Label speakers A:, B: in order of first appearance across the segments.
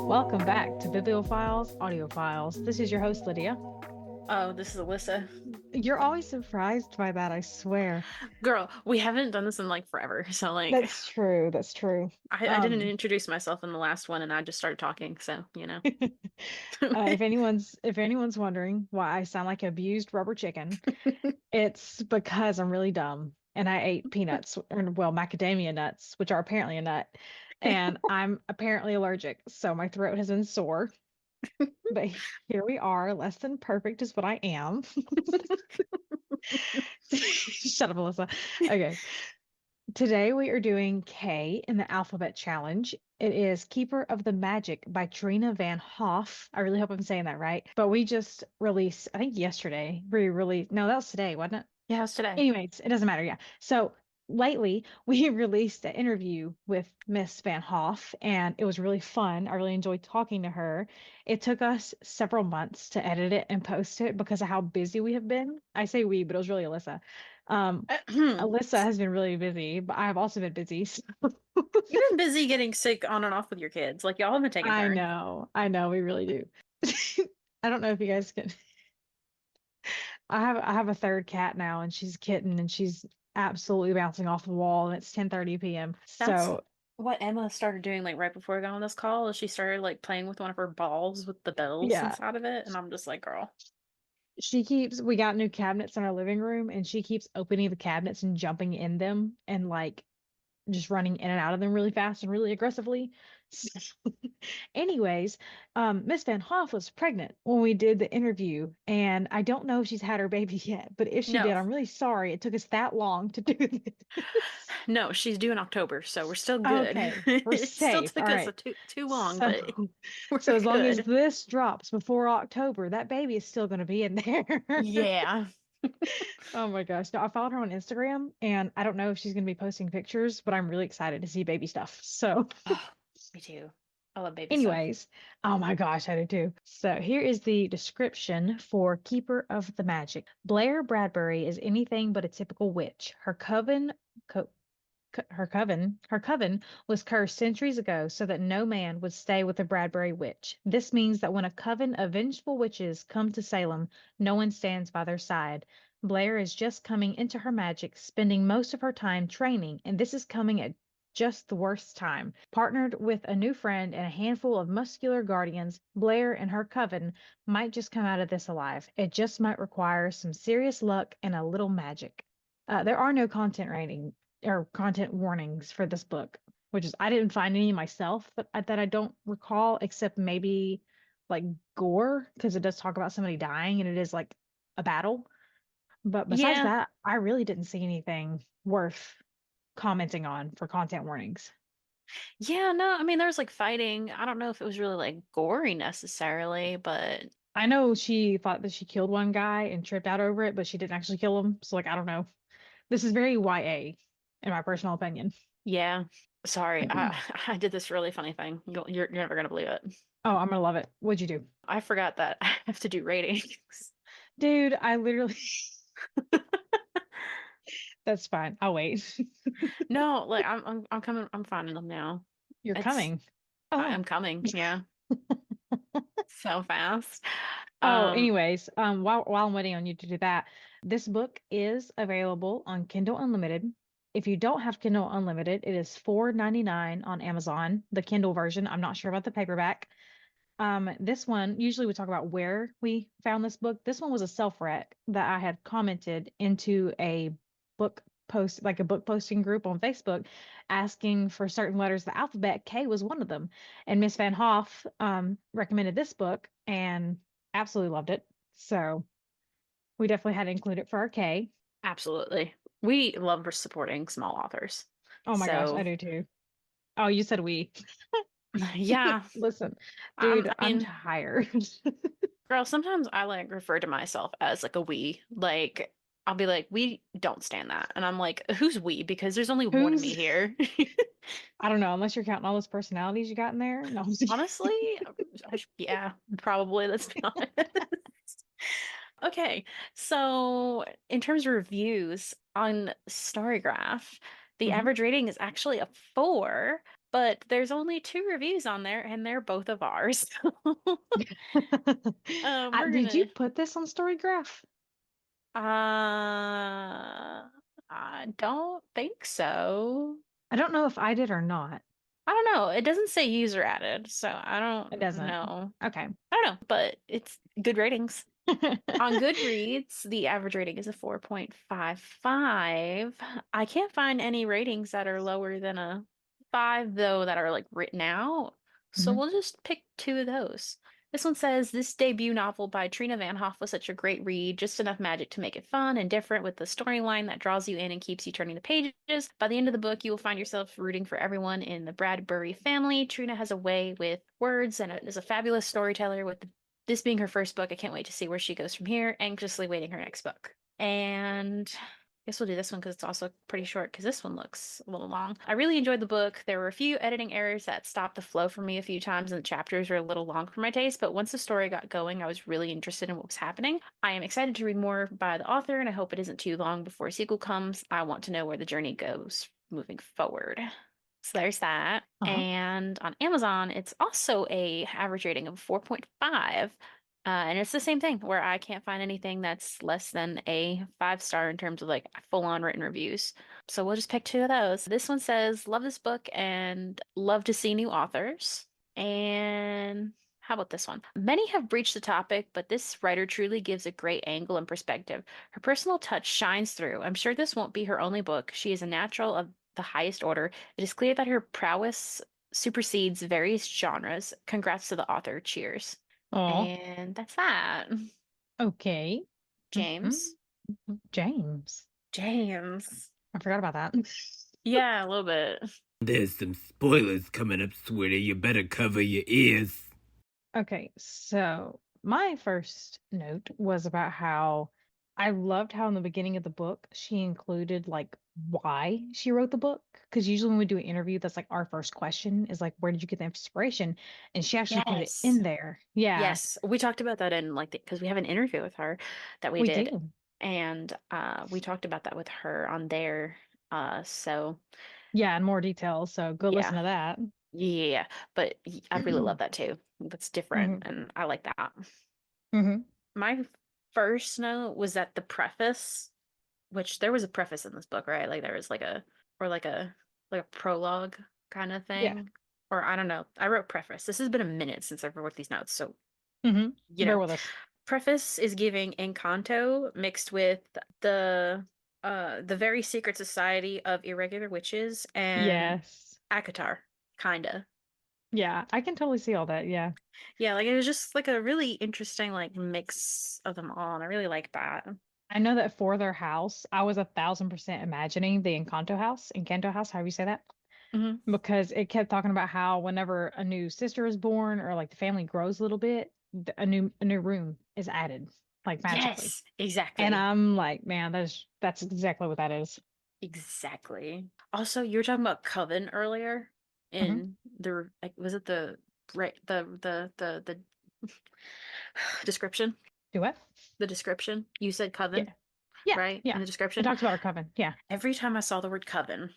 A: Welcome back to Bibliophiles Audiophiles. This is your host, Lydia.
B: Oh, this is Alyssa.
A: You're always surprised by that, I swear.
B: Girl, we haven't done this in like forever. So like
A: That's true. That's true.
B: I didn't introduce myself in the last one and I just started talking, so.
A: If anyone's wondering why I sound like abused rubber chicken, it's because I'm really dumb and I ate peanuts, or well, macadamia nuts, which are apparently a nut, and I'm apparently allergic, so my throat has been sore. But here we are, less than perfect is what I am. Shut up, Alyssa. Okay. Today we are doing K in the alphabet challenge. It is Keeper of the Magic by Trena VanHoff. I really hope I'm saying that right. But we just released, I think yesterday, we released, no, that was today, wasn't it?
B: Yeah, how's today?
A: Anyways, it doesn't matter. Yeah. So lately we released an interview with Miss Van Hoff, and it was really fun. I really enjoyed talking to her. It took us several months to edit it and post it because of how busy we have been. I say we, but it was really Alyssa. Um,
B: You've
A: Alyssa has been really busy, but I've also been busy. So
B: been busy getting sick on and off with your kids. Like y'all have been taking turns.
A: I know, we really do. I don't know if you guys can. I have a third cat now, and she's a kitten, and she's absolutely bouncing off the wall, and it's 10:30 p.m.
B: That's
A: So
B: what Emma started doing like right before I got on this call. Is she started like playing with one of her balls with the bells
A: yeah,
B: inside of it, and I'm just like, girl.
A: we got new cabinets in our living room, and she keeps opening the cabinets and jumping in them and like just running in and out of them really fast and really aggressively. So, anyways, Miss Van Hoff was pregnant when we did the interview, and I don't know if she's had her baby yet, but if she did,
B: No.
A: I'm really sorry it took us that long to do this.
B: No, she's due in October, so we're still good.
A: Okay, we're
B: It still
A: safe. All
B: took us
A: right.
B: too long,
A: So,
B: but we're
A: so as long as
B: good.
A: this drops before October, that baby is still going to be in there.
B: Yeah.
A: Oh my gosh. No, I followed her on Instagram, and I don't know if she's going to be posting pictures, but I'm really excited to see baby stuff. So,
B: Oh, me too. I love baby stuff.
A: anyways, oh my gosh, I do too. So, here is the description for Keeper of the Magic. Blair Bradbury is anything but a typical witch. Co- her coven was cursed centuries ago so that no man would stay with the Bradbury witch. This means that when a coven of vengeful witches come to Salem, no one stands by their side. Blair is just coming into her magic, spending most of her time training, and this is coming at just the worst time. Partnered with a new friend and a handful of muscular guardians, Blair and her coven might just come out of this alive. It just might require some serious luck and a little magic. There are no content warnings for this book, which is I didn't find any myself that I don't recall, except maybe like gore, because it does talk about somebody dying and it is like a battle. But besides
B: Yeah.
A: that, I really didn't see anything worth commenting on for content warnings.
B: Yeah, no, I mean there's like fighting. I don't know if it was really like gory necessarily, but
A: I know she thought that she killed one guy and tripped out over it, but she didn't actually kill him. So like I don't know. This is very YA, in my personal opinion.
B: yeah. Sorry, I did this really funny thing. You're never gonna believe it.
A: Oh, I'm gonna love it. What'd you do?
B: I forgot that I have to do ratings.
A: Dude, I literally that's fine. I'll wait.
B: No, like I'm coming. I'm finding them now.
A: You're
B: It's
A: coming.
B: I'm
A: Oh.
B: coming. Yeah, so fast.
A: Oh,
B: Um,
A: anyways, while I'm waiting on you to do that, this book is available on Kindle Unlimited. If you don't have Kindle Unlimited, it is $4.99 on Amazon, the Kindle version. I'm not sure about the paperback. This one, usually we talk about where we found this book. This one was a self-rec that I had commented into a book post, like a book posting group on Facebook, asking for certain letters of the alphabet. K was one of them. And Miss Van Hoff recommended this book and absolutely loved it. So we definitely had to include it for our K.
B: absolutely. We love supporting small authors.
A: Oh my gosh, I
B: So
A: do too. Oh, you said we.
B: yeah,
A: Listen,
B: I
A: dude, I'm
B: mean,
A: tired.
B: girl, sometimes I like refer to myself as like a we. Like I'll be like, we don't stand that. And I'm like, who's we? Because there's only one of me
A: Who's
B: here.
A: I don't know, unless you're counting all those personalities you got in there. No, I'm just
B: Honestly, yeah, probably. Let's be honest. Okay, so in terms of reviews on Storygraph, the
A: kidding.
B: average rating is actually a 4, but there's only 2 reviews on there, and they're both of ours. We're
A: Did you
B: gonna.
A: put this on Storygraph?
B: I don't think so.
A: I don't know if I did or not.
B: I don't know. It doesn't say user added, so I
A: It
B: don't
A: doesn't.
B: know.
A: Okay.
B: I don't know, but it's good ratings. On Goodreads, the average rating is a 4.55. I can't find any ratings that are lower than a 5, though, that are like written out. So
A: Mhm.
B: we'll just pick 2 of those. This one says this debut novel by Trena VanHoff was such a great read, just enough magic to make it fun and different with the storyline that draws you in and keeps you turning the pages. By the end of the book, you will find yourself rooting for everyone in the Bradbury family. Trina has a way with words and is a fabulous storyteller with this being her first book. I can't wait to see where she goes from here. Anxiously waiting her next book. And I guess we'll do this one because it's also pretty short because this one looks a little long. I really enjoyed the book. There were a few editing errors that stopped the flow for me a few times, and the chapters were a little long for my taste. But once the story got going, I was really interested in what was happening. I am excited to read more by the author, and I hope it isn't too long before a sequel comes. I want to know where the journey goes moving forward. So there's that.
A: Uh-huh.
B: And on Amazon, it's also a average rating of 4.5. And it's the same thing where I can't find anything that's less than a 5 star in terms of like full-on written reviews. So we'll just pick 2 of those. This one says, love this book and love to see new authors. And how about this one? Many have breached the topic, but this writer truly gives a great angle and perspective. Her personal touch shines through. I'm sure this won't be her only book. She is a natural of the highest order. It is clear that her prowess supersedes various genres. Congrats to the author. Cheers.
A: Oh,
B: And that's that.
A: okay. Mhm.
B: James.
A: James.
B: James.
A: I forgot about that.
B: Yeah, a little bit.
C: There's some spoilers coming up, sweetie. You better cover your ears.
A: Okay, so my first note was about how I loved how in the beginning of the book she included like why she wrote the book. Because usually when we do an interview, that's like our first question is like, where did you get the inspiration? And she actually put it
B: Yes.
A: in there. Yeah,
B: Yes. We talked about that in like because we have an interview with her that we
A: we
B: did.
A: do.
B: And we talked about that with her on there. So
A: Yeah, in more detail. So go listen
B: yeah.
A: to that.
B: Yeah. But I really love that too. That's different
A: Hmm.
B: and I like that.
A: Hmm.
B: My first note was that the preface, which there was a preface in this book, right? Like there was like a or like a prologue kind of
A: Yeah.
B: thing. Or I don't know. I wrote preface. This has been a minute since I've wrote these notes, so
A: Hmm.
B: you
A: Bear
B: know.
A: with us.
B: Preface is giving Encanto mixed with the the very secret society of irregular witches and
A: Yes.
B: Akatar, kinda.
A: Yeah, I can totally see all that. Yeah.
B: Yeah, like it was just like a really interesting like mix of them all, and I really like that.
A: I know that for their house, I was 1,000% imagining the Encanto house, however you say that,
B: Hmm.
A: because it kept talking about how whenever a new sister is born or like the family grows a little bit, a new room is added, like magically.
B: Yes,
A: And
B: exactly.
A: I'm like, man, that's exactly what that is.
B: Exactly. Also, you were talking about Coven earlier
A: Hmm.
B: in the like was it the right the description?
A: Do what?
B: The description. You said Coven,
A: Yeah. Yeah.
B: right? In
A: Yeah.
B: the
A: It
B: description.
A: talks about our coven. Yeah.
B: Every time I saw the word Coven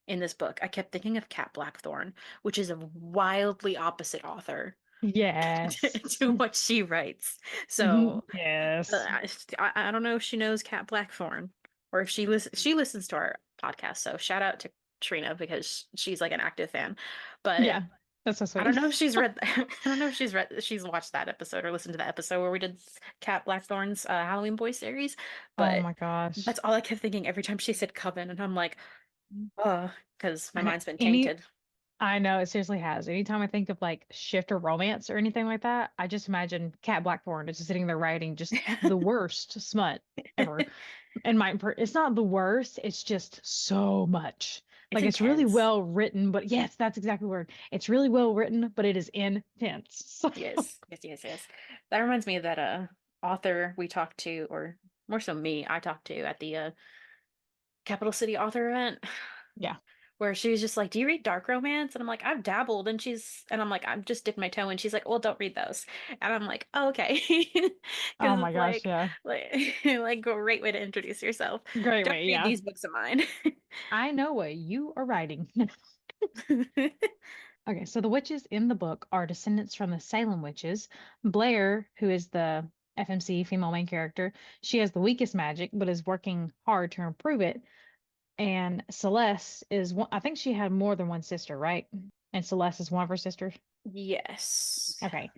B: in this book, I kept thinking of Cat Blackthorn, which is a wildly opposite author
A: Yes.
B: to what she writes.
A: Mhm.
B: So
A: Yes.
B: I don't know if she knows Cat Blackthorn or if she listens to our podcast. So shout out to Trina because she's like an active fan. But
A: Yeah. That's so
B: I don't
A: sweet.
B: know if she's read I don't know if she's watched that episode or listened to that episode where we did Cat Blackthorn's Halloween Boy series.
A: Oh
B: But
A: my gosh.
B: that's all I kept thinking every time she said Coven, and I'm like, because my mind's been
A: Any
B: tainted.
A: I know it seriously has. Anytime I think of like shift or romance or anything like that, I just imagine Cat Blackthorn just sitting there writing just the worst smut ever. And it's not the worst, it's just so much.
B: It's
A: Like it's really
B: intense.
A: well written, but yes, that's exactly the word. It's really well written, but it is intense. So,
B: Yes, yes, yes, yes. That reminds me of that author we talked to, or more so me, I talked to at the Capital City author event,
A: yeah.
B: where she was just like, "Do you read dark romance?" And I'm like, "I've dabbled," and I'm like, "I'm just dipping my toe," and she's like, "Well, don't read those," and I'm like, "Oh, okay,"
A: Oh
B: because
A: my
B: it's
A: gosh, yeah.
B: like great way to introduce yourself.
A: Great
B: Don't
A: way,
B: read
A: yeah.
B: these books of mine.
A: I know what you are writing. Okay, so the witches in the book are descendants from the Salem witches. Blair, who is the FMC female main character, she has the weakest magic, but is working hard to improve it. And Celeste is one, I think she had more than one sister, right? And Celeste is one of her sisters.
B: Yes,
A: Okay.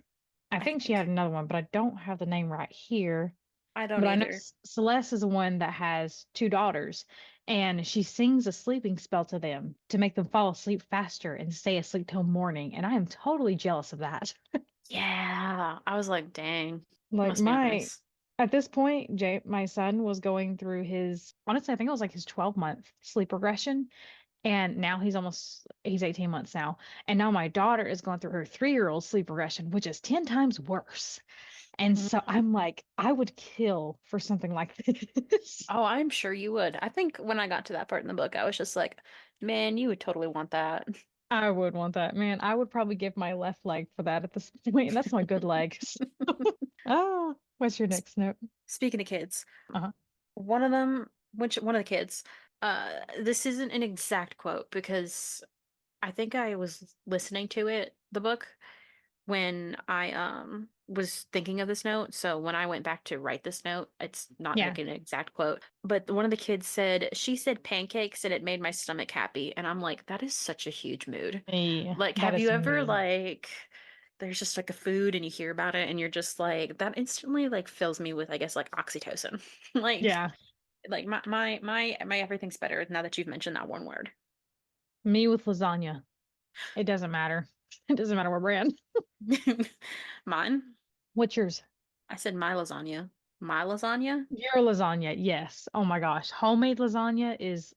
A: I
B: I
A: think she had
B: think.
A: another one, but I don't have the name right here.
B: I don't
A: But I know
B: either.
A: Celeste is the one that has two daughters, and she sings a sleeping spell to them to make them fall asleep faster and stay asleep till morning. And I am totally jealous of that.
B: Yeah, I was like, dang,
A: Like
B: must be
A: my
B: nice.
A: At this point, my son was going through his, honestly, I think it was like his 12-month sleep regression. And now he's 18 months now. And now my daughter is going through her 3-year-old sleep regression, which is 10 times worse. And so
B: Mm.
A: I'm like, I would kill for something like this.
B: Oh, I'm sure you would. I think when I got to that part in the book, I was just like, man, you would totally want that.
A: I would want that, man. I would probably give my left leg for that at this point. And that's my good leg. Oh, what's your next note?
B: Speaking of kids,
A: Uh-huh.
B: one of them, which one of the kids, this isn't an exact quote because I think I was listening to it, the book, when I was thinking of this note. So when I went back to write this note, it's not
A: Yeah.
B: like an exact quote, but one of the kids said, she said pancakes and it made my stomach happy. And I'm like, that is such a huge mood.
A: Me.
B: Like,
A: That
B: have
A: is
B: you ever
A: me.
B: like there's just like a food and you hear about it and you're just like that instantly like fills me with I guess like oxytocin. Like
A: Yeah.
B: like my everything's better now that you've mentioned that one word.
A: Me with lasagna. It doesn't matter. It doesn't matter what brand.
B: Mine,
A: What's yours?
B: I said my lasagna. My lasagna?
A: Your lasagna. Yes. Oh my gosh. Homemade lasagna is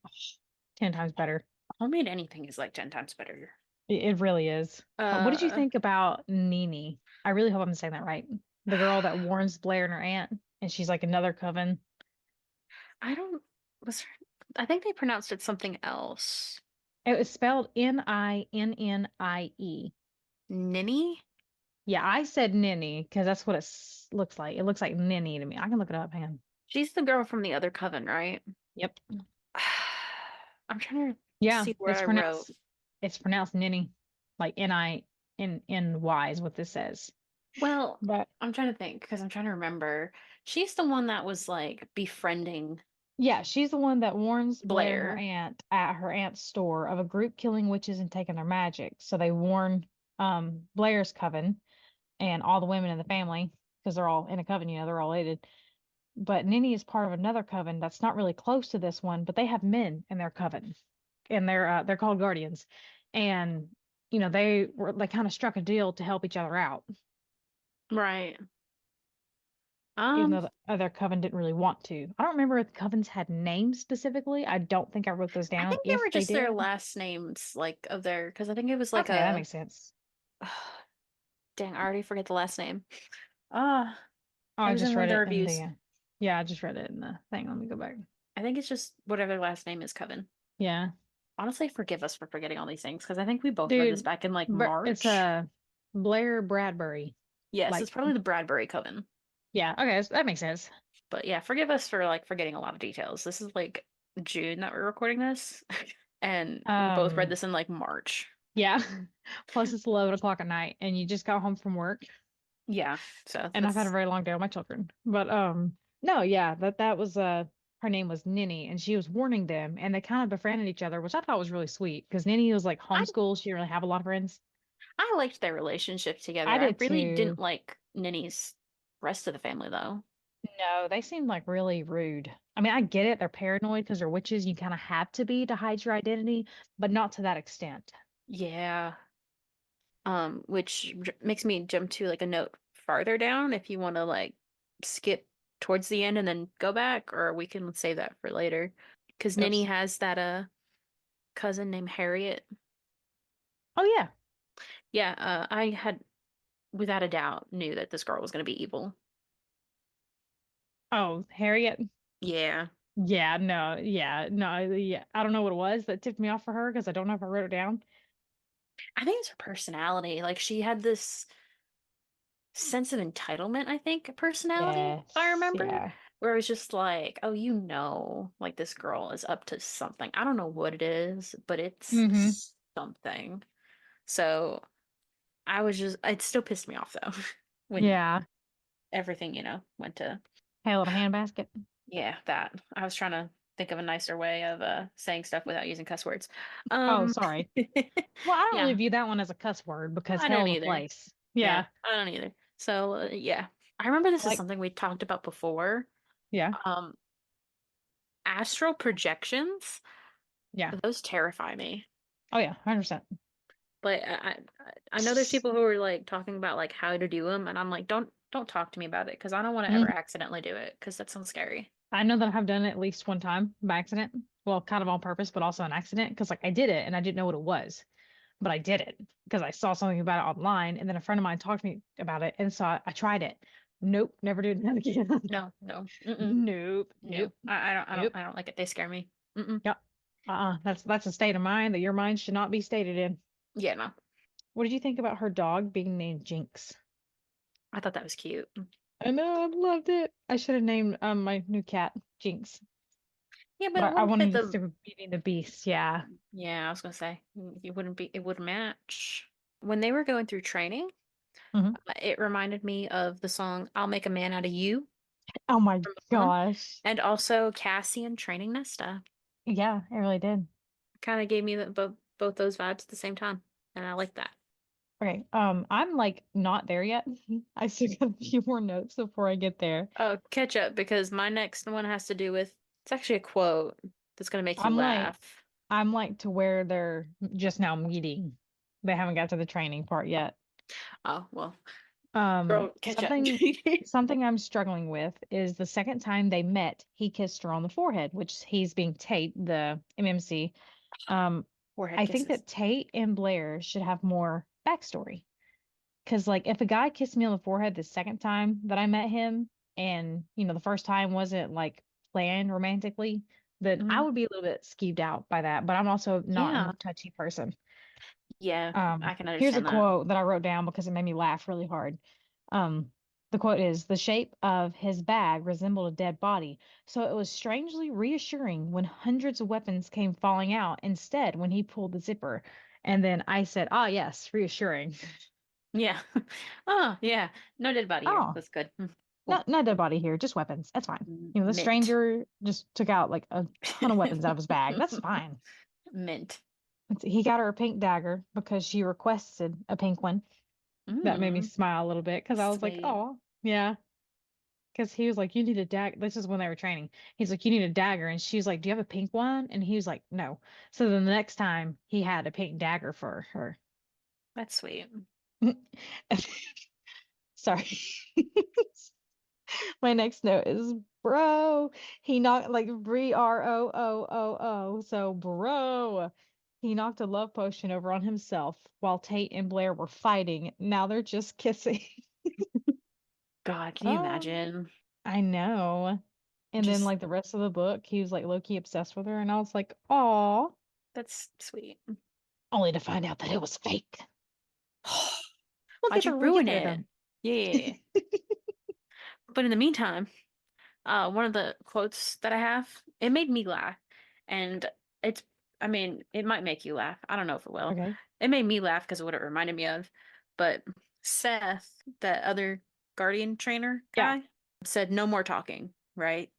A: 10 times better.
B: Homemade anything is like 10 times better.
A: It really is. What did you
B: Uh,
A: think about Nini? I really hope I'm saying that right. The girl that warns Blair and her aunt, and she's like another coven.
B: I don't was I think they pronounced it something else.
A: It was spelled Ninnie.
B: Ninny?
A: Yeah, I said Ninny because that's what looks like. It looks like Ninny to me. I can look it up, hang on.
B: She's the girl from the other coven, right?
A: Yep.
B: I'm trying to
A: Yeah,
B: see where I wrote.
A: it's pronounced Ninny. Like Niny is what this says.
B: Well,
A: But
B: I'm trying to think because I'm trying to remember. She's the one that was like befriending
A: yeah, she's the one that warns Blair and her
B: Blair.
A: aunt at her aunt's store of a group killing witches and taking their magic. So they warn Blair's coven and all the women in the family because they're all in a coven, they're all related. But Ninny is part of another coven that's not really close to this one, but they have men in their coven, and they're called guardians. And they kind of struck a deal to help each other out,
B: Right.
A: even
B: Um,
A: though the other coven didn't really want to. I don't remember if the covens had names specifically. I don't think I wrote those
B: I
A: down
B: think they were
A: if they
B: just their
A: did.
B: last names, like of their, because I think it was like
A: Okay, that
B: a,
A: makes sense.
B: dang, I already forget the last name. Ah,
A: Oh,
B: it
A: I
B: was in
A: just
B: one of
A: read
B: the
A: it in
B: reviews.
A: yeah, I just read it in the thing. Let me go back.
B: I think it's just whatever their last name is, Coven.
A: Yeah,
B: Honestly, forgive us for forgetting all these things because I think we both read this
A: dude,
B: back in like
A: but it's
B: March.
A: a Blair Bradbury.
B: Yes, it's
A: Like,
B: probably the Bradbury Coven.
A: yeah, okay, so that makes sense.
B: But yeah, forgive us for like forgetting a lot of details. This is like June that we're recording this, and we both read
A: Um,
B: this in like March.
A: yeah. Plus it's 11 o'clock at night and you just got home from work
B: Yeah, so
A: and I've had a
B: that's
A: very long day with my children. But no, yeah, that was her name was Ninny and she was warning them and they kind of befriended each other, which I thought was really sweet because Ninny was like
B: I
A: homeschooled. She didn't really have a lot of friends.
B: I liked their relationship
A: I
B: together. I
A: did
B: really didn't
A: too.
B: like Ninny's rest of the family though.
A: No, they seemed like really rude. I mean, I get it. They're paranoid because they're witches. You kind of have to be to hide your identity, but not to that extent.
B: Yeah. Which makes me jump to like a note farther down if you want to like skip towards the end and then go back, or we can save that for later. Because Ninny
A: Oops.
B: has that cousin named Harriet.
A: Oh yeah.
B: Yeah, I had without a doubt knew that this girl was gonna be evil.
A: Oh, Harriet.
B: Yeah.
A: Yeah, no, yeah, no, yeah. I don't know what it was that tipped me off for her because I don't know if I wrote it down.
B: I think it's her personality. Like she had this sense of entitlement, I think, personality, if I
A: Yes,
B: remember,
A: yeah.
B: where it was just like, oh, like this girl is up to something. I don't know what it is, but it's
A: Mm-hmm.
B: something. So I was just, it still pissed me off though when
A: Yeah.
B: everything, went to,
A: Hey, a little handbasket.
B: yeah, that. I was trying to think of a nicer way of saying stuff without using cuss words.
A: Oh, sorry. Well, I don't really
B: Yeah,
A: view that one as a cuss word because
B: I
A: hell
B: don't
A: of a
B: either.
A: place.
B: Yeah,
A: Yeah.
B: I don't either. So, yeah. I remember this is
A: Like,
B: something we talked about before.
A: yeah.
B: Um, Astral projections,
A: Yeah.
B: those terrify me.
A: Oh, yeah. 100%.
B: But I know there's people who are like talking about like how to do them, and I'm like, don't talk to me about it because I don't want to ever
A: Mm.
B: accidentally do it because that sounds scary.
A: I know that I have done it at least one time by accident. Well, kind of on purpose, but also an accident because like I did it and I didn't know what it was, but I did it because I saw something about it online and then a friend of mine talked to me about it and so I tried it. Nope, never doing that again.
B: No, no, mm-mm,
A: Nope,
B: no.
A: nope,
B: I don't,
A: nope.
B: I don't like it. They scare me. Mm-mm.
A: Yep. That's a state of mind that your mind should not be stated in.
B: Yeah, no.
A: What did you think about her dog being named Jinx?
B: I thought that was cute.
A: I know, I loved it. I should have named my new cat Jinx,
B: Yeah, but
A: but
B: it
A: I
B: wouldn't fit
A: wanted to
B: the.
A: stick with Beauty and the Beast. Yeah.
B: Yeah, I was gonna say it wouldn't match. When they were going through training,
A: Hmm.
B: it reminded me of the song "I'll Make a Man Out of You"
A: Oh my
B: from Moon,
A: gosh.
B: and also Cassie and training Nesta.
A: Yeah, it really did.
B: Kind of gave me both those vibes at the same time, and I like that.
A: Okay. I'm like not there yet. I still got a few more notes before I get there.
B: Oh, catch up because my next one has to do with it's actually a quote that's gonna make you
A: I'm like
B: laugh.
A: I'm like to where they're just now meeting. They haven't got to the training part yet.
B: Oh, well,
A: Um,
B: girl, catch up.
A: something something I'm struggling with is the second time they met, he kissed her on the forehead, which he's being Tate, the MMC. Um,
B: Forehead
A: I think
B: kisses.
A: that Tate and Blair should have more backstory. Because, like, if a guy kissed me on the forehead the second time that I met him, and, the first time wasn't like planned romantically, then I
B: Hmm.
A: would be a little bit skeeved out by that. But I'm also not a
B: Yeah,
A: touchy person.
B: yeah, I can
A: Here's a
B: understand that.
A: quote that I wrote down because it made me laugh really hard. Um, the quote is, "The shape of his bag resembled a dead body, so it was strangely reassuring when hundreds of weapons came falling out instead when he pulled the zipper." And then I said, "Ah, yes, reassuring."
B: Yeah. Oh, yeah. No dead body here.
A: Oh,
B: That's good. Cool.
A: not dead body here, just weapons. That's fine. The
B: Mint.
A: stranger just took out like a ton of weapons out of his bag. That's fine.
B: Mint.
A: He got her a pink dagger because she requested a pink one. That made me
B: Mm,
A: smile a little bit because I was like,
B: sweet.
A: oh, yeah. Because he was like, you need a dagger. This is when they were training. He's like, you need a dagger. And she's like, do you have a pink one? And he was like, no. So then the next time he had a pink dagger for her.
B: That's sweet.
A: Sorry. My next note is bro. He knocked like Broo. So bro. He knocked a love potion over on himself while Tate and Blair were fighting. Now they're just kissing.
B: God, can you
A: Oh,
B: imagine?
A: I know. And then
B: Just
A: like the rest of the book, he was like low key obsessed with her, and I was like, "Aw,"
B: that's sweet.
A: only to find out that it was fake. We'll
B: Why'd you
A: we'll get
B: ruin
A: there
B: it?
A: though.
B: Yeah. But in the meantime, one of the quotes that I have, it made me laugh. And it's, I mean, it might make you laugh. I don't know if it will.
A: Okay.
B: It made me laugh because of what it reminded me of. But Seth, that other Guardian trainer
A: Yeah.
B: guy, said no more talking, right?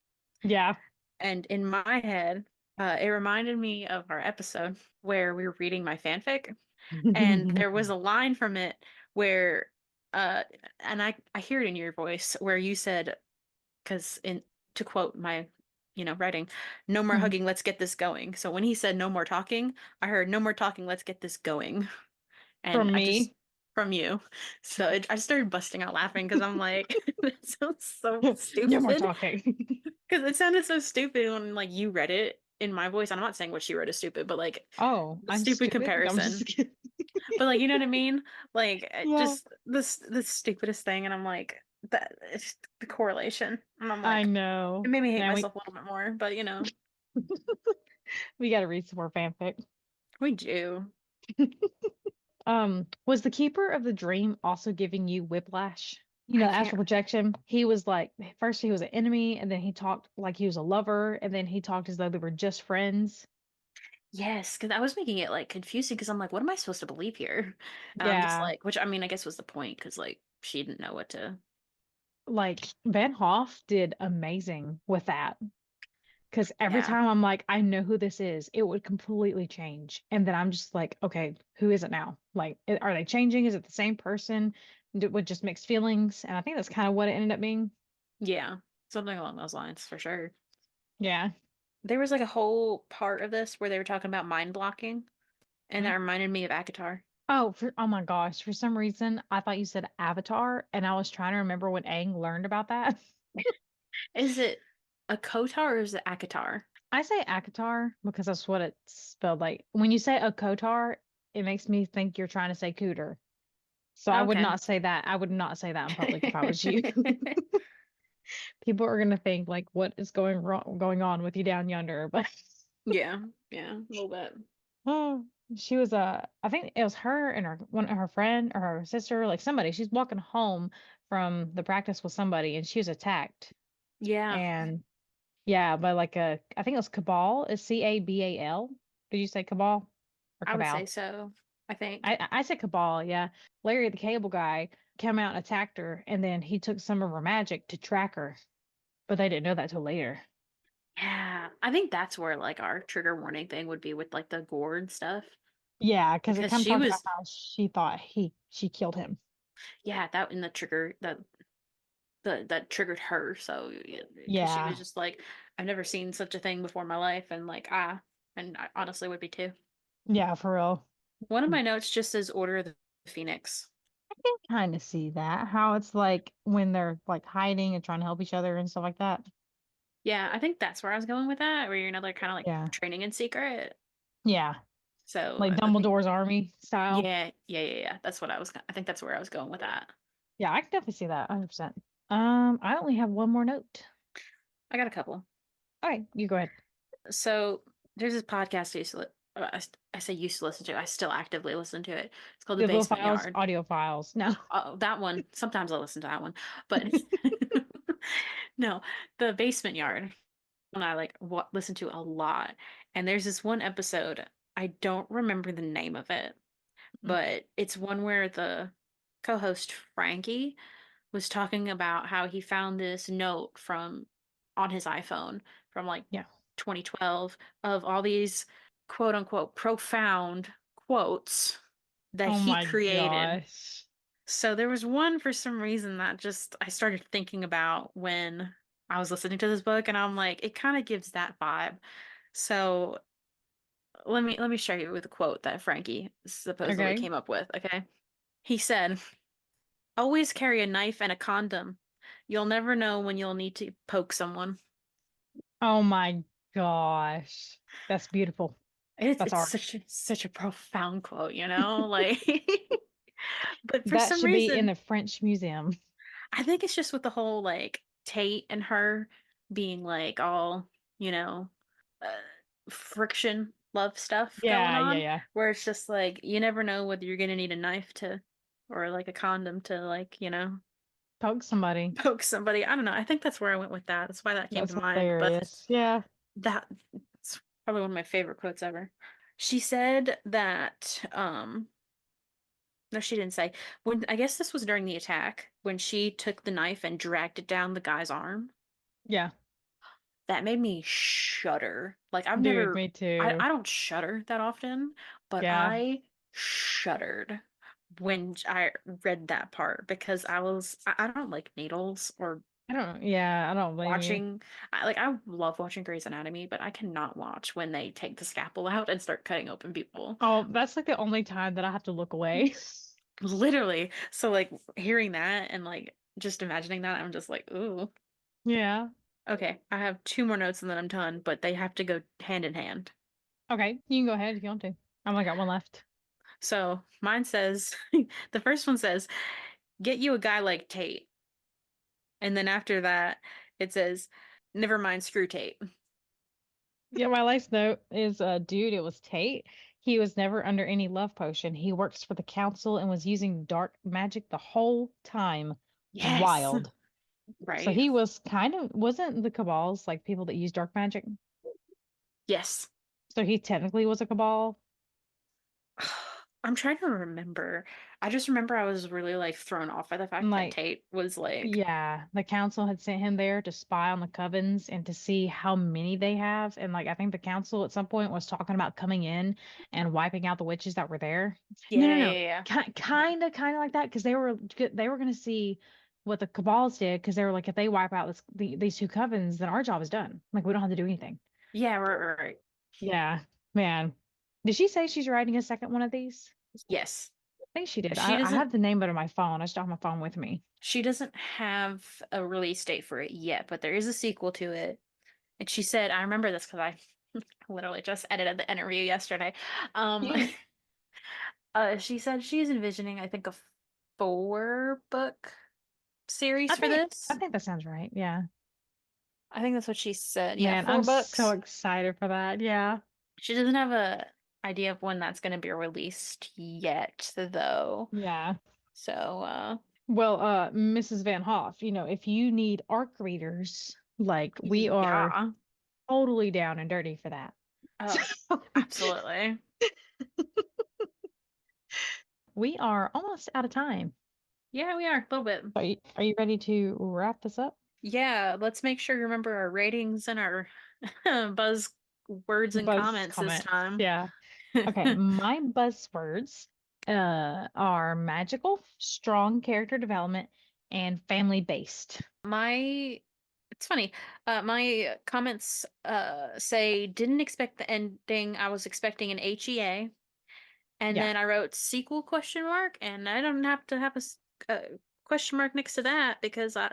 A: Yeah.
B: And in my head, it reminded me of our episode where we were reading my fanfic, and there was a line from it where, and I hear it in your voice where you said, because in to quote my, writing, no more
A: Mhm.
B: hugging, let's get this going. So when he said no more talking, I heard no more talking, let's get this going, and
A: From
B: I just
A: me.
B: from you. So I started busting out laughing because I'm like, that sounds so
A: No more
B: stupid.
A: talking.
B: Because it sounded so stupid when like you read it in my voice. I'm not saying what she wrote is stupid, but like
A: Oh,
B: the
A: I'm
B: stupid
A: stupid? No, I'm
B: comparison.
A: just kidding.
B: But like you know what I mean? Like
A: Yeah,
B: just this the stupidest thing, and I'm like that it's the correlation, and I'm
A: I
B: like it
A: know.
B: made me hate
A: Now
B: myself a little bit more. But
A: we got to read some more fanfic.
B: we do.
A: Was the keeper of the dream also giving you whiplash?
B: I can't.
A: Astral projection. He was like, first he was an enemy, and then he talked like he was a lover, and then he talked as though they were just friends.
B: Yes, because I was making it like confusing because I'm like, what am I supposed to believe here? And I'm just
A: Yeah.
B: like, which I mean, I guess was the point because like she didn't know what to.
A: Like Van Hoff did amazing with that. Because every
B: Yeah,
A: time I'm like, I know who this is, it would completely change. And then I'm just like, okay, who is it now? Like, are they changing? Is it the same person with just mixed feelings? And I think that's kind of what it ended up being.
B: yeah, something along those lines for sure.
A: Yeah.
B: There was like a whole part of this where they were talking about mind blocking, and that
A: Mhm.
B: reminded me of Akatar.
A: Oh my gosh. For some reason, I thought you said Avatar, and I was trying to remember when Aang learned about that.
B: Is it a Kotar or is it Akatar?
A: I say Akatar because that's what it's spelled like. When you say a Kotar, it makes me think you're trying to say cooter. So I would
B: Okay.
A: not say that. I would not say that in public if I was you. People are gonna think like, what is going on with you down yonder? But
B: Yeah, yeah, a little bit.
A: oh, she was I think it was her and her friend or her sister, like somebody. She's walking home from the practice with somebody, and she was attacked.
B: Yeah,
A: And yeah, by like I think it was Cabal. Is Cabal? Did you say Cabal or
B: I would say
A: Cabal?
B: so. I think.
A: I said Cabal. Yeah, Larry the Cable Guy came out and attacked her, and then he took some of her magic to track her, but they didn't know that till later.
B: Yeah, I think that's where like our trigger warning thing would be with like the gourd stuff
A: Yeah, because it
B: because
A: kind of
B: she
A: talked about
B: was,
A: how she thought she killed him.
B: yeah, that in the trigger that triggered her. So because she was
A: Yeah,
B: just like, I've never seen such a thing before in my life, and like and I honestly would be too.
A: yeah, for real.
B: One of my notes just says Order of the Phoenix.
A: I can kind of see that, how it's like when they're like hiding and trying to help each other and stuff like that.
B: Yeah, I think that's where I was going with that, where you're another kind of like
A: Yeah,
B: training in secret.
A: yeah,
B: So
A: like
B: I think,
A: Dumbledore's army style.
B: yeah. That's what I was. I think that's where I was going with that.
A: Yeah, I can definitely see that 100%. I only have one more note.
B: I got a couple.
A: All right, you go ahead.
B: So there's this podcast I used to I say used to listen to. I still actively listen to it. It's called The
A: Digital
B: Basement
A: files,
B: Yard.
A: audio files. No.
B: Oh, that one. Sometimes I listen to that one, but no, The Basement Yard. And I like listen to a lot. And there's this one episode. I don't remember the name of it,
A: Mm,
B: but it's one where the co-host Frankie was talking about how he found this note from on his iPhone from like
A: yeah.
B: 2012 of all these quote unquote profound quotes that
A: Oh
B: he
A: my
B: created.
A: gosh.
B: So there was one for some reason that just I started thinking about when I was listening to this book, and I'm like, it kind of gives that vibe. So let me show you with a quote that Frankie supposedly
A: Okay.
B: came up with, okay? He said, always carry a knife and a condom. You'll never know when you'll need to poke someone.
A: Oh my gosh. That's beautiful. That's
B: It's
A: art.
B: such a profound quote, you know? Like but for
A: That
B: some
A: should be in
B: reason,
A: the French Museum.
B: I think it's just with the whole like Tate and her being like all, you know, uh, friction love stuff going
A: Yeah, yeah,
B: on,
A: yeah.
B: where it's just like you never know whether you're gonna need a knife to or like a condom to like,
A: Poke somebody.
B: poke somebody. I don't know. I think that's where I went with that. That's why that came
A: That's
B: to mind. But
A: hilarious. Yeah.
B: that's probably one of my favorite quotes ever. She said that, no, she didn't say. When I guess this was during the attack, when she took the knife and dragged it down the guy's arm.
A: Yeah.
B: That made me shudder. Like I've
A: Dude,
B: never
A: me too.
B: I don't shudder that often, but
A: Yeah.
B: I shuddered when I read that part because I don't like needles or
A: Yeah, I don't blame you.
B: watching I love watching Grey's Anatomy, but I cannot watch when they take the scalpel out and start cutting open people.
A: Oh, that's like the only time that I have to look away.
B: Literally. So like hearing that and like just imagining that, I'm just like, ooh.
A: Yeah.
B: Okay, I have two more notes and then I'm done, but they have to go hand in hand.
A: Okay, you can go ahead if you want to. I've only got one left.
B: So mine says, the first one says, get you a guy like Tate. And then after that, it says, never mind, screw Tate.
A: Yeah, my last note is dude, it was Tate. He was never under any love potion. He works for the council and was using dark magic the whole time.
B: Yes.
A: Wild. So
B: Right.
A: he was kind of wasn't the Cabals like people that use dark magic?
B: Yes.
A: So he technically was a cabal.
B: I'm trying to remember. I just remember I was really like thrown off by the
A: And
B: fact that
A: like,
B: Tate was like,
A: yeah, the council had sent him there to spy on the covens and to see how many they have. And like, I think the council at some point was talking about coming in and wiping out the witches that were there. No,
B: yeah,
A: no, no.
B: yeah, yeah.
A: Kind of like that because they were going to see what the cabals did because they were like, if they wipe out these two covens, then our job is done. Like, we don't have to do anything.
B: Yeah, right.
A: Yeah, man. Did she say she's writing a second one of these?
B: Yes.
A: I think she did.
B: She
A: I
B: doesn't
A: have the name out of my phone. I just don't have my phone with me.
B: she doesn't have a release date for it yet, but there is a sequel to it. And she said, I remember this because I literally just edited the interview yesterday. Um,
A: Yeah.
B: she said she's envisioning, I think, a 4-book series
A: I
B: for
A: think I
B: this.
A: think that sounds right. Yeah.
B: I think that's what she said. Yeah,
A: Man,
B: four
A: I'm so
B: books.
A: excited for that. Yeah.
B: She doesn't have a idea of when that's going to be released yet, though.
A: Yeah.
B: So,
A: Well, Mrs. Van Hoff, if you need arc readers, like we are
B: yeah.
A: totally down and dirty for that.
B: Oh, absolutely.
A: We are almost out of time.
B: Yeah, we are a little bit.
A: Are you ready to wrap this up?
B: Yeah, let's make sure you remember our ratings and our buzz words and
A: Buzz
B: comments this
A: comments.
B: time.
A: Yeah. Okay, my buzzwords are magical, strong character development, and family based.
B: It's funny. My comments say didn't expect the ending. I was expecting an HEA. And
A: Yeah,
B: then I wrote sequel question mark, and I don't have to have a question mark next to that because I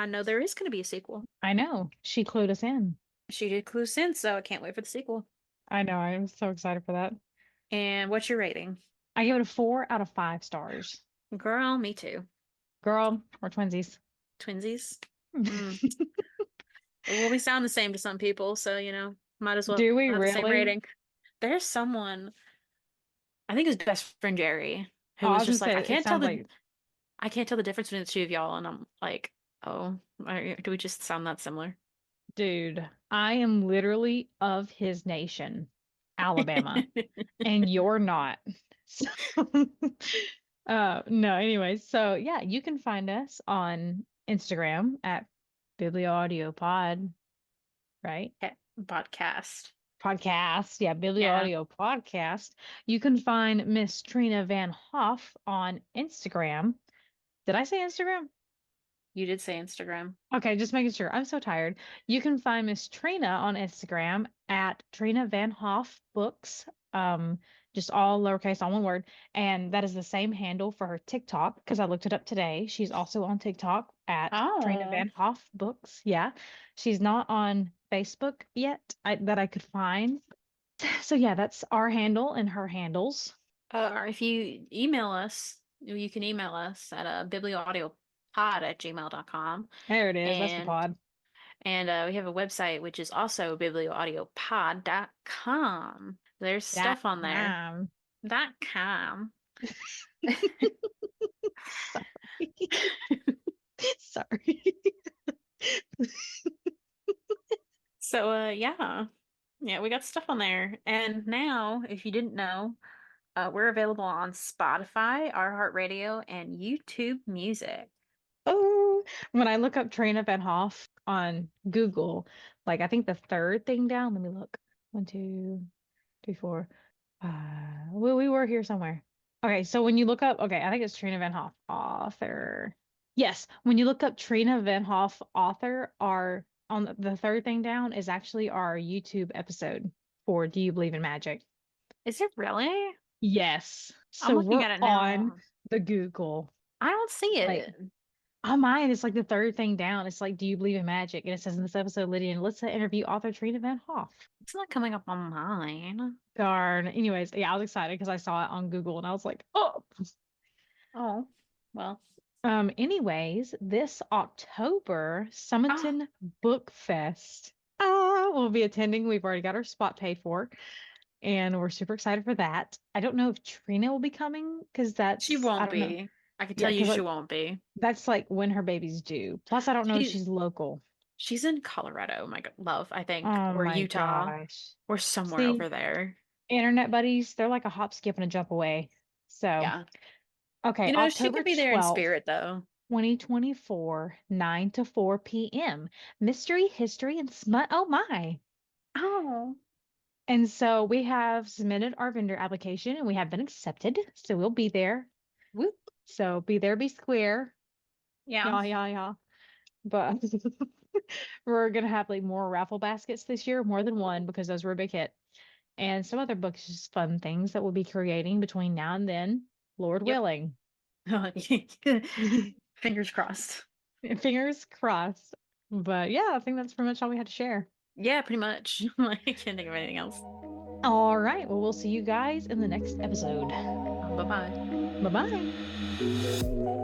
B: know there is going to be a sequel.
A: I know. She clued us in.
B: She did clue in, so I can't wait for the sequel.
A: I know. I'm so excited for that.
B: And what's your rating?
A: I give it a 4 out of 5 stars.
B: Girl, me too.
A: Girl, we're twinsies.
B: Twinsies. Mm. We'll be sound the same to some people, so might as well
A: Do we
B: have the same
A: really?
B: rating. There's someone, I think his best friend Jerry,
A: Oh,
B: who
A: I
B: was
A: was gonna
B: just like,
A: say it sounds like,
B: I can't tell the difference between the two of y'all, and I'm like, oh, do we just sound that similar?
A: dude, I am literally of his nation, Alabama, and you're not. So, no, anyways, so yeah, you can find us on Instagram at BiblioAudioPod, right?
B: Okay, podcast.
A: Podcast. Yeah, Biblio
B: Yeah,
A: Audio Podcast. You can find Miss Trena Van Hoff on Instagram. Did I say Instagram?
B: you did say Instagram.
A: Okay, just making sure. I'm so tired. You can find Miss Trina on Instagram at Trena VanHoff Books. Just all lowercase, all one word. And that is the same handle for her TikTok because I looked it up today. She's also on TikTok at Trena
B: Oh,
A: VanHoff Books. Yeah. She's not on Facebook yet that I could find. So yeah, that's our handle and her handles.
B: if you email us, you can email us at biblioaudiopod@gmail.com.
A: There it is. That's the
B: And
A: pod.
B: we have a website which is also biblioaudiopod.com. There's
A: That
B: stuff on there.
A: time.
B: .com.
A: Sorry. Sorry.
B: So yeah. Yeah, we got stuff on there. And now, if you didn't know, we're available on Spotify, iHeartRadio, and YouTube Music.
A: Oh, when I look up Trina Van Hoff on Google, like I think the third thing down, let me look. 1, 2, 3, 4. We were here somewhere. Okay, so when you look up, okay, I think it's Trina Van Hoff, author. Yes, when you look up Trina Van Hoff, author, our on the third thing down is actually our YouTube episode for Do You Believe in Magic?
B: Is it really?
A: Yes.
B: I'm
A: So
B: looking
A: we're
B: at it
A: on
B: now.
A: the Google.
B: I don't see
A: Like
B: it.
A: on mine, it's like the third thing down. It's like, do you believe in magic? And it says in this episode, Lydia and Alyssa interview author Trina Van Hoff.
B: It's not coming up on mine.
A: Darn. Anyways, yeah, I was excited because I saw it on Google and I was like, oh.
B: Oh, well.
A: Anyways, this October,
B: Ah,
A: Summerton Book Fest. We'll be attending. We've already got our spot paid for, and we're super excited for that. I don't know if Trina will be coming because
B: she
A: I
B: won't
A: don't know.
B: be. I can
A: Yeah,
B: tell you
A: because
B: she
A: like
B: won't be.
A: that's like when her baby's due. Plus, I don't know if
B: She
A: she's local.
B: She's in Colorado, my love, I think,
A: Oh
B: or
A: my
B: Utah,
A: gosh.
B: or somewhere
A: See,
B: over there.
A: internet buddies, they're like a hop, skip, and a jump away. So,
B: Yeah.
A: okay,
B: She
A: October
B: could be there in
A: 12th,
B: spirit, though.
A: 2024, 9 to 4 p.m. Mystery, history, and smut. Oh my.
B: Oh.
A: And so we have submitted our vendor application and we have been accepted. So we'll be there.
B: Whoop.
A: So be there, be square.
B: Yeah.
A: Yeah. But we're gonna have like more raffle baskets this year, more than one, because those were a big hit. And some other books, just fun things that we'll be creating between now and then, Lord
B: Yep.
A: willing.
B: Fingers crossed.
A: Fingers crossed. But yeah, I think that's pretty much all we had to share.
B: Yeah, pretty much. I can't think of anything else.
A: All right. Well, we'll see you guys in the next episode.
B: Bye-bye.
A: Bye bye.